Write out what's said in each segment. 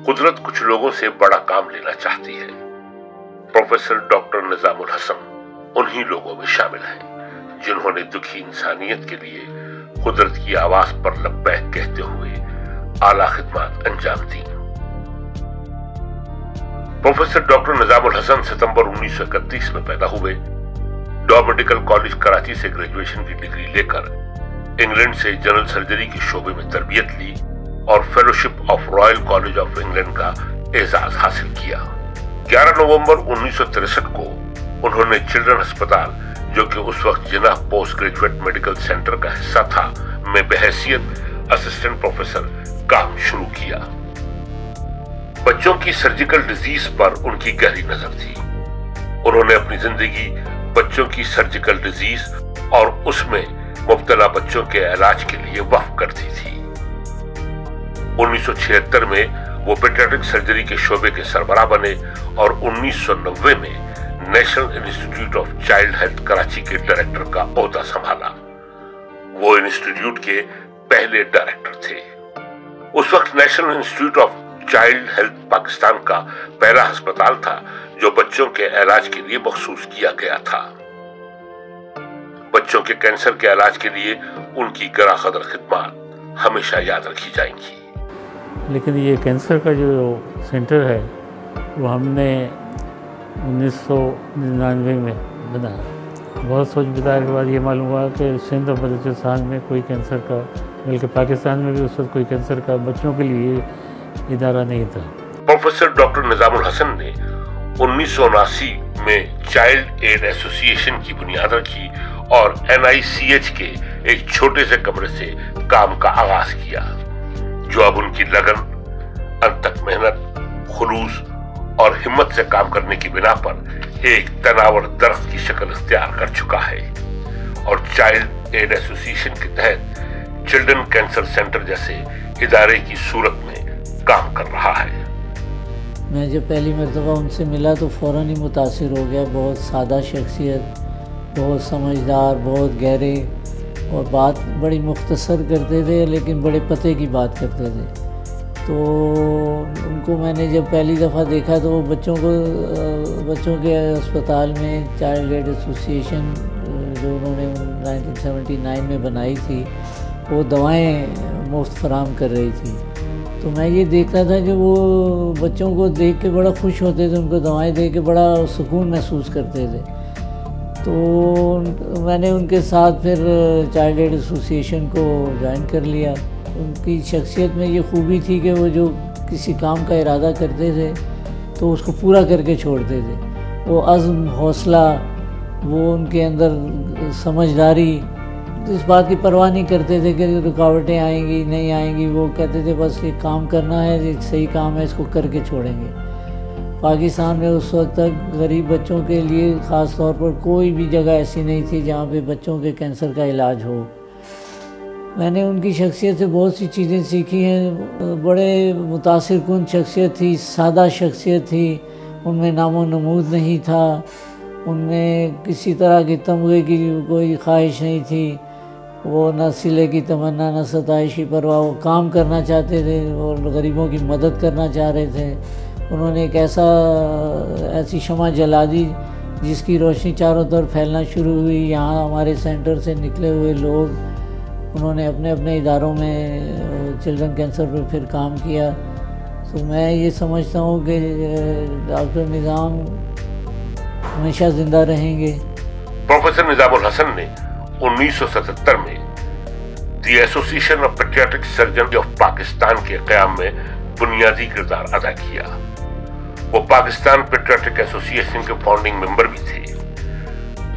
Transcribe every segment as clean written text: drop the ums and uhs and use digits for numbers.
कुदरत कुछ लोगों से बड़ा काम लेना चाहती है। प्रोफेसर डॉक्टर निजामुल हसन उन्हीं लोगों में शामिल हैं जिन्होंने दुखी इंसानियत के लिए कुदरत की आवाज पर लब्बैक कहते हुए आला खिदमत अंजाम दी। प्रोफेसर डॉक्टर निजामुल हसन सितंबर 1931 में पैदा हुए। डॉ मेडिकल कॉलेज कराची से ग्रेजुएशन की डिग्री लेकर इंग्लैंड से जनरल सर्जरी के शोबे में तरबियत ली और fellowship of royal college of England का एजाज हासिल किया। 11 नवंबर 1963 को उन्होंने चिल्ड्रन अस्पताल, जो कि उस वक्त जिन्ना पोस्ट ग्रेजुएट मेडिकल सेंटर का हिस्सा था, में बहैसियत असिस्टेंट प्रोफेसर काम शुरू किया। बच्चों की सर्जिकल डिजीज पर उनकी गहरी नजर थी। उन्होंने अपनी जिंदगी बच्चों की सर्जिकल डिजीज और उसमें मुब्तला बच्चों के इलाज के लिए वक्फ कर दी थी। 1976 में वो पीडियाट्रिक सर्जरी के शोबे के सरबराह बने और 1990 में national institute of child health Karachi के डायरेक्टर का ओहदा संभाला। वो इंस्टीट्यूट के पहले डायरेक्टर थे। उस वक्त national institute of child health Pakistan का पहला अस्पताल था जो बच्चों के इलाज के लिए मखसूस किया गया था। बच्चों के कैंसर के इलाज के लिए उनकी गराकदर खिदमत हमेशा याद रखी जाएंगी। लेकिन ये कैंसर का जो सेंटर है वो हमने 1999 में बनाया। बहुत सोच विचार के बाद ये मालूम हुआ कि सिंध और बलूचिस्तान में कोई कैंसर का, बल्कि पाकिस्तान में भी उस वक्त कोई कैंसर का बच्चों के लिए इदारा नहीं था। प्रोफेसर डॉक्टर निजामुल हसन ने 1979 में चाइल्ड एड एसोसिएशन की बुनियाद रखी और NICH के एक छोटे से कमरे से काम का आगाज किया, जो अब उनकी लगन, अनथक मेहनत, खुलूस और हिम्मत से काम करने की बिना पर एक तनावर दरख्त की शक्ल इख्तियार कर चुका है और चाइल्ड एड एसोसिएशन के तहत चिल्ड्रन कैंसर सेंटर जैसे इदारे की सूरत में काम कर रहा है। मैं जब पहली मरतबा उनसे मिला तो फ़ौरन ही मुतासिर हो गया। बहुत सादा शख्सियत, बहुत समझदार, बहुत गहरे, और बात बड़ी मुख्तसर करते थे लेकिन बड़े पते की बात करते थे। तो उनको मैंने जब पहली दफ़ा देखा तो वो बच्चों के अस्पताल में चाइल्ड एड एसोसिएशन जो उन्होंने 1979 में बनाई थी, वो दवाएं मुफ्त फराहम कर रही थी। तो मैं ये देखता था कि वो बच्चों को देख के बड़ा खुश होते थे, उनको दवाएं दे के बड़ा सुकून महसूस करते थे। तो मैंने उनके साथ फिर चाइल्ड एड एसोसिएशन को ज्वाइन कर लिया। उनकी शख्सियत में ये खूबी थी कि वो जो किसी काम का इरादा करते थे तो उसको पूरा करके छोड़ते थे। वो अज़्म, हौसला, वो उनके अंदर समझदारी, इस बात की परवाह नहीं करते थे कि रुकावटें आएंगी नहीं आएंगी। वो कहते थे बस ये काम करना है, ये सही काम है, इसको करके छोड़ेंगे। पाकिस्तान में उस वक्त तक गरीब बच्चों के लिए ख़ास तौर पर कोई भी जगह ऐसी नहीं थी जहाँ पे बच्चों के कैंसर का इलाज हो। मैंने उनकी शख्सियत से बहुत सी चीज़ें सीखी हैं। बड़े मुतासिर कुन शख्सियत थी, सादा शख्सियत थी, उनमें नामो नमूद नहीं था, उनमें किसी तरह की तमगे की कोई ख्वाहिश नहीं थी। वो न सिले की तमन्ना, न सताइश की परवाह, वो काम करना चाहते थे और गरीबों की मदद करना चाह रहे थे। उन्होंने एक ऐसी शमा जला दी जिसकी रोशनी चारों तरफ फैलना शुरू हुई। यहाँ हमारे सेंटर से निकले हुए लोग, उन्होंने अपने अपने इदारों में चिल्ड्रन कैंसर पर फिर काम किया। तो मैं ये समझता हूँ कि डॉक्टर निज़ाम हमेशा जिंदा रहेंगे। प्रोफेसर निजामुल हसन ने 1977 में the association of paediatric surgeon of Pakistan के क़याम में बुनियादी किरदार अदा किया। वो पाकिस्तान पीडियाट्रिक एसोसिएशन के फाउंडिंग मेंबर भी थे।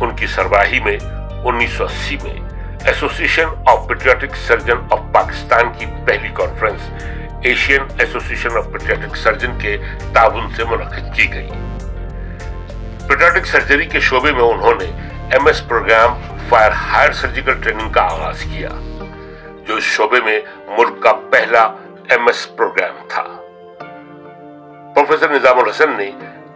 उनकी सरबराही में 1980 में association of paediatric surgeon of Pakistan की पहली conference Asian association of paediatric surgeon के ताउन से मुनक्किद की गई। पीडियाट्रिक सर्जरी के शोबे में उन्होंने MS प्रोग्राम फायर हायर सर्जिकल ट्रेनिंग का आगाज किया, जो इस शोबे में मुल्क का पहला MS प्रोग्राम था। प्रोफेसर निजामुल हसन ने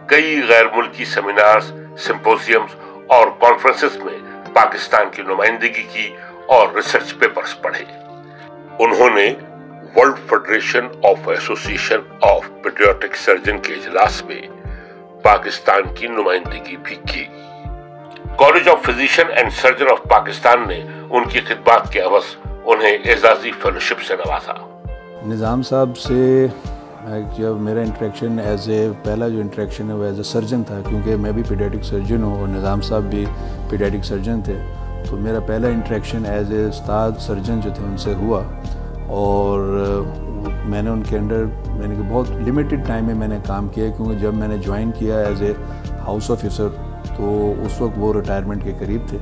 कई गैर मुल्की सेमिनार्स, सिंपोजियम्स और कॉन्फ्रेंसेस में पाकिस्तान की नुमाइंदगी की और रिसर्च पेपर्स पढ़े। उन्होंने world federation of association of paediatric surgeon के इजलास में पाकिस्तान की नुमाइंदगी भी की। College of physician and surgeon of Pakistan ने उनकी खिदमत के अवज़ उन्हें एजाजी फेलोशिप से नवाजा। निज़ाम साहब से जब मेरा इंटरेक्शन पहला जो इंटरेक्शन है वो एज ए सर्जन था, क्योंकि मैं भी पीडियाट्रिक सर्जन हूँ और निज़ाम साहब भी पीडियाट्रिक सर्जन थे, तो मेरा पहला interaction as a Ustad surgeon जो थे उनसे हुआ। और मैंने उनके अंडर बहुत लिमिटेड टाइम में मैंने काम किया, क्योंकि जब मैंने ज्वाइन किया एज ए हाउस ऑफिसर तो उस वक्त वो रिटायरमेंट के करीब थे।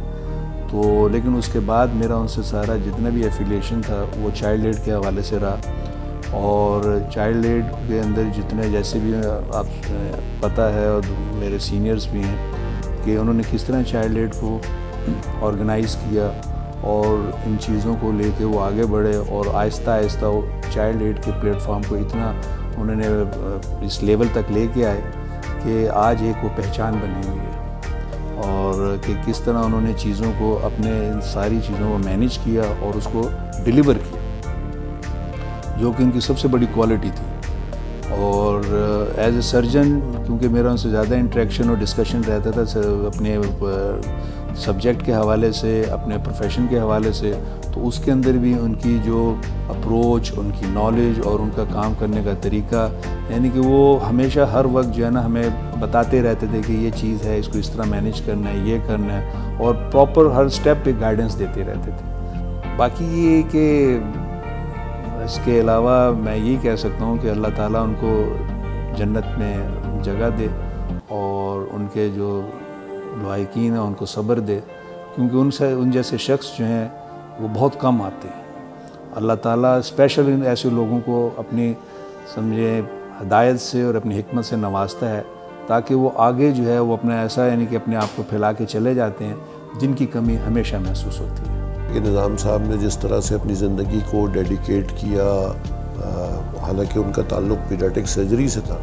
तो लेकिन उसके बाद मेरा उनसे सारा जितना भी एफिलिएशन था वो चाइल्ड एड के हवाले से रहा। और चाइल्ड एड के अंदर जितने जैसे भी आप पता है और मेरे सीनियर्स भी हैं कि उन्होंने किस तरह चाइल्ड एड को ऑर्गेनाइज़ किया और इन चीज़ों को लेके वो आगे बढ़े और आहिस्ता आहिस्ता वो चाइल्ड एड के प्लेटफॉर्म को इतना उन्होंने इस लेवल तक लेके आए कि आज एक वो पहचान बनी हुई है। और कि किस तरह उन्होंने चीज़ों को अपने इन सारी चीज़ों को मैनेज किया और उसको डिलीवर किया, जो कि उनकी सबसे बड़ी क्वालिटी थी। और एज ए सर्जन क्योंकि मेरा उनसे ज़्यादा इंटरेक्शन और डिस्कशन रहता था अपने सब्जेक्ट के हवाले से, अपने प्रोफेशन के हवाले से, तो उसके अंदर भी उनकी जो अप्रोच, उनकी नॉलेज और उनका काम करने का तरीका, यानी कि वो हमेशा हर वक्त जो है ना हमें बताते रहते थे कि ये चीज़ है, इसको इस तरह मैनेज करना है, ये करना है, और प्रॉपर हर स्टेप पे गाइडेंस देते रहते थे। बाकी ये कि इसके अलावा मैं यही कह सकता हूँ कि अल्लाह ताला उनको जन्नत में जगह दे और उनके जो लायकीन है उनको सब्र दे, क्योंकि उन जैसे शख्स जो हैं वो बहुत कम आते हैं। अल्लाह ताला स्पेशल इन ऐसे लोगों को अपनी समझे हिदायत से और अपनी हिकमत से नवाजता है, ताकि वो आगे जो है वो अपना ऐसा यानी कि अपने आप को फैला के चले जाते हैं जिनकी कमी हमेशा महसूस होती है। कि निज़ाम साहब ने जिस तरह से अपनी ज़िंदगी को डेडिकेट किया, हालांकि उनका ताल्लुक़ पीडियाट्रिक सर्जरी से था,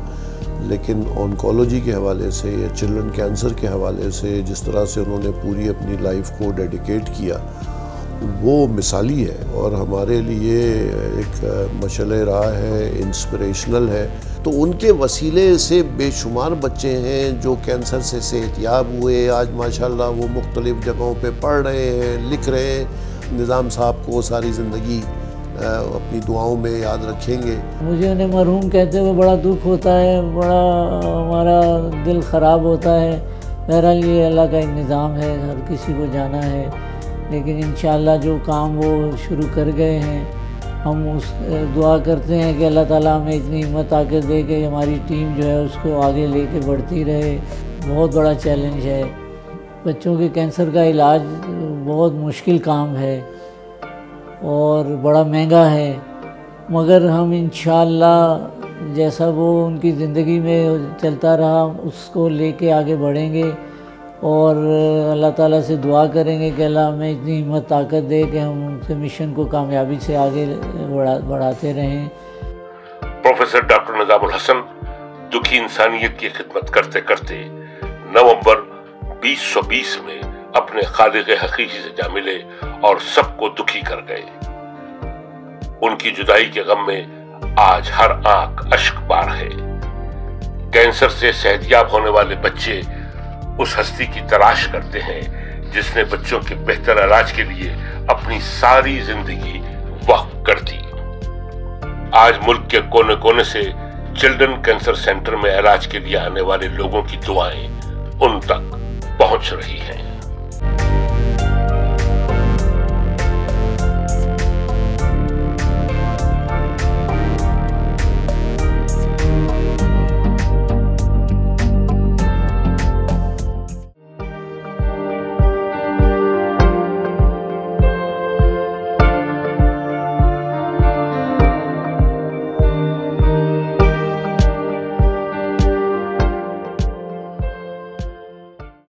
लेकिन ऑन्कोलॉजी के हवाले से या चिल्ड्रन कैंसर के हवाले से जिस तरह से उन्होंने पूरी अपनी लाइफ को डेडिकेट किया वो मिसाली है और हमारे लिए एक मशअल राह है, इंस्पिरेशनल है। तो उनके वसीले से बेशुमार बच्चे हैं जो कैंसर से सेहतयाब हुए, आज माशाल्लाह वो मुख्तलिफ़ जगहों पे पढ़ रहे हैं, लिख रहे हैं। निज़ाम साहब को सारी ज़िंदगी अपनी दुआओं में याद रखेंगे। मुझे उन्हें मरहूम कहते हुए बड़ा दुख होता है, बड़ा हमारा दिल ख़राब होता है। बहरहाल ये अल्लाह का एक निज़ाम है, हर किसी को जाना है, लेकिन इंशाअल्लाह जो काम वो शुरू कर गए हैं हम उस दुआ करते हैं कि अल्लाह ताला हमें इतनी हिम्मत ताकत दे कि हमारी टीम जो है उसको आगे लेके बढ़ती रहे। बहुत बड़ा चैलेंज है, बच्चों के कैंसर का इलाज बहुत मुश्किल काम है और बड़ा महंगा है, मगर हम इंशाअल्लाह जैसा वो उनकी ज़िंदगी में चलता रहा उसको लेके आगे बढ़ेंगे और अल्लाह ताला से दुआ करेंगे कि अल्लाह हमें इतनी हिम्मत ताकत दे कि हम उनके मिशन को कामयाबी से आगे बढ़ाते रहें। प्रोफेसर डॉक्टर निज़ामुल हसन दुखी इंसानियत की खिदमत करते करते नवंबर 2020 में अपने खालिक हकीकी से जा मिले और सबको दुखी कर गए। उनकी जुदाई के गम में आज हर आंख अश्कबार है। कैंसर से सेहतयाब होने वाले बच्चे उस हस्ती की तलाश करते हैं जिसने बच्चों के बेहतर इलाज के लिए अपनी सारी जिंदगी वक्फ कर दी। आज मुल्क के कोने कोने से चिल्ड्रन कैंसर सेंटर में इलाज के लिए आने वाले लोगों की दुआएं उन तक पहुंच रही हैं।